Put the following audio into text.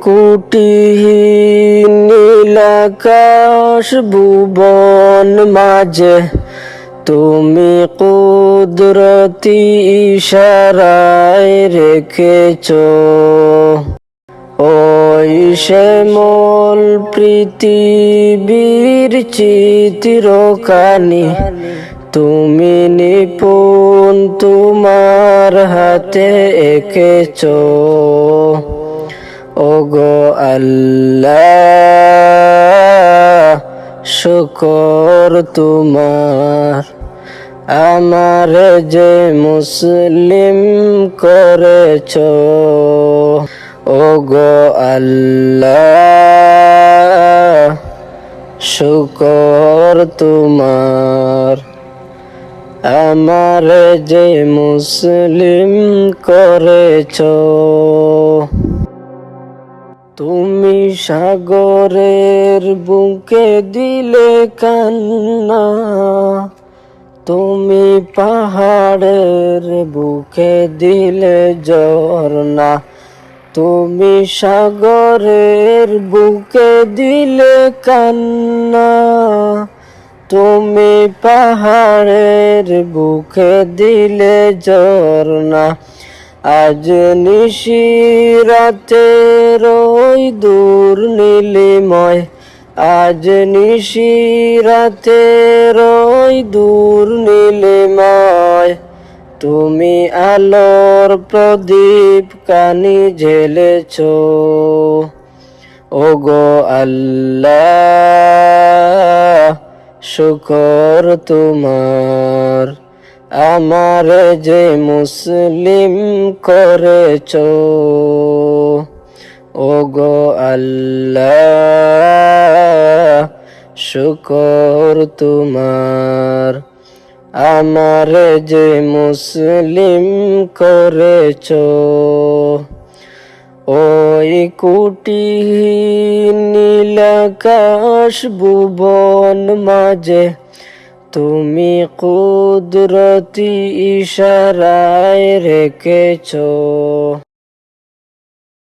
কুটিহীন নীলাকাশ ভুবন মাঝে তুমি কুদরতি ইশারায় রেখেছ ওই শ্যামল পৃথিবীর চিত্রখানি তুমি নিপুণ তোমার হাতে এঁকেছ ওগো আল্লাহ শুকর তোমার আমার যে মুসলিম করেছ ওগো আল্লাহ শুকর তোমার আমার যে মুসলিম করেছ তুমি সাগরের বুকে দিলে কান্না তুমি পাহাড়ের বুকে দিলে ঝরনা তুমি সাগরের বুকে দিলে কান্না তুমি পাহাড়ের বুকে দিলে ঝরনা আজ নিশিরাতের ওই দূর নীলিময় আজ নিশিরাতের ওই দূর নীলিময় তুমি আলোর প্রদীপ কানি ঝেলেছ ওগো আল্লাহ শুকর তোমার আমার যে মুসলিম করেছ ওগো আল্লাহ শুকর তোমার আমার যে মুসলিম করেছ ওই কুটিহীন নীলাকাশ ভুবন মাঝে তুমি কুদরতি ইশারায় রেখেছ।